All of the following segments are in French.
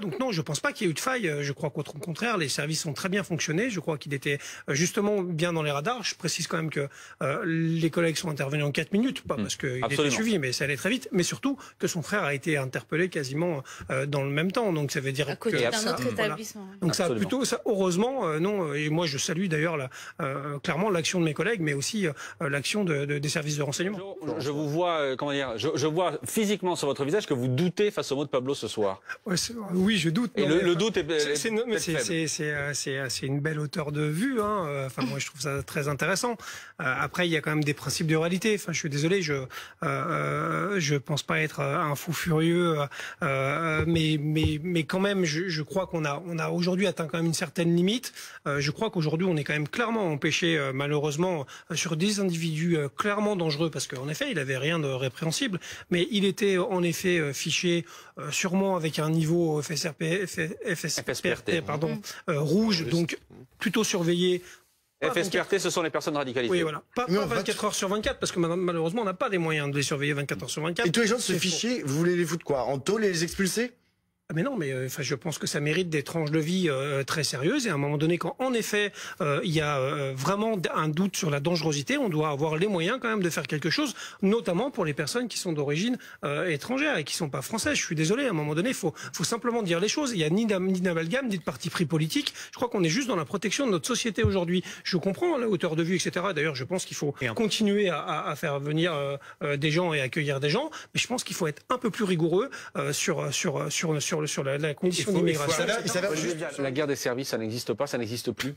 Donc non, je pense pas qu'il y ait eu de faille. Je crois qu'au contraire, les services ont très bien fonctionné. Je crois qu'il était justement bien dans les radars. Je précise quand même que les collègues sont intervenus en 4 minutes, pas parce qu'il était suivi, mais ça allait très vite. Mais surtout que son frère a été interpellé quasiment dans le même temps. Donc ça veut dire à côté que d'un autre établissement. Donc ça plutôt, ça, heureusement, non. Et moi je salue d'ailleurs clairement l'action de mes collègues, mais aussi l'action des services de renseignement. Je vous vois, comment dire, je vois physiquement sur votre visage que vous doutez face au mot de Pablo ce soir. Ouais, oui, je doute. Et le doute c'est une belle hauteur de vue. Hein. Enfin, moi, je trouve ça très intéressant. Après, il y a quand même des principes de réalité. Enfin, je suis désolé, je pense pas être un fou furieux, mais quand même, je crois qu'on a aujourd'hui atteint quand même une certaine limite. Je crois qu'aujourd'hui, on est quand même clairement empêché, malheureusement, sur des individus clairement dangereux, parce qu'en effet, il avait rien de répréhensible, mais il était en effet fiché, sûrement avec un niveau FSPRT, pardon, rouge, donc plutôt surveillé. FSPRT, ce sont les personnes radicalisées. Oui, voilà. Pas 24 heures sur 24, parce que malheureusement, on n'a pas les moyens de les surveiller 24 heures sur 24. Et tous les gens de ce fichier, vous voulez les foutre quoi? En tôle et les expulser? Mais non, mais enfin, je pense que ça mérite des tranches de vie très sérieuses. Et à un moment donné, quand en effet il y a vraiment un doute sur la dangerosité, on doit avoir les moyens quand même de faire quelque chose, notamment pour les personnes qui sont d'origine étrangère et qui sont pas françaises. Je suis désolé, à un moment donné, faut simplement dire les choses. Il y a ni d'amalgame, ni de parti pris politique. Je crois qu'on est juste dans la protection de notre société aujourd'hui. Je comprends la hauteur de vue, etc. D'ailleurs, je pense qu'il faut continuer à faire venir des gens et accueillir des gens, mais je pense qu'il faut être un peu plus rigoureux sur la condition d'immigration. La guerre des services, ça n'existe pas, ça n'existe plus.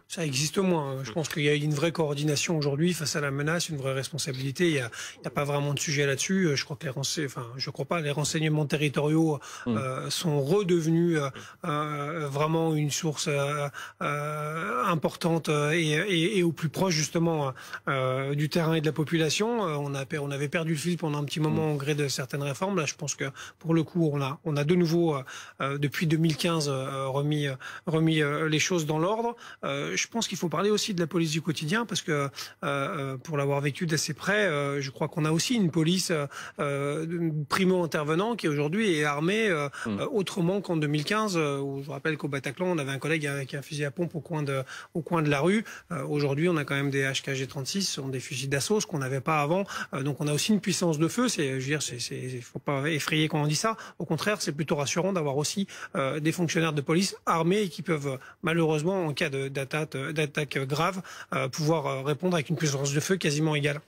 Ça existe moins. Je pense qu'il y a une vraie coordination aujourd'hui face à la menace, une vraie responsabilité. Il y a pas vraiment de sujet là-dessus. Je crois que les renseignements territoriaux sont redevenus vraiment une source importante et au plus proche justement du terrain et de la population. On avait perdu le fil pendant un petit moment au gré de certaines réformes. Là, je pense que pour le coup, on a de nouveau depuis 2015 remis les choses dans l'ordre. Je pense qu'il faut parler aussi de la police du quotidien parce que pour l'avoir vécu d'assez près, je crois qu'on a aussi une police primo-intervenant qui aujourd'hui est armée autrement qu'en 2015 où je rappelle qu'au Bataclan on avait un collègue avec un fusil à pompe au coin de la rue. Aujourd'hui on a quand même des HKG-36, ce sont des fusils d'assaut, ce qu'on n'avait pas avant. Donc on a aussi une puissance de feu. Il faut pas effrayer quand on dit ça. Au contraire, c'est plutôt rassurant d'avoir aussi des fonctionnaires de police armés et qui peuvent malheureusement en cas d'attaque grave pouvoir répondre avec une puissance de feu quasiment égale.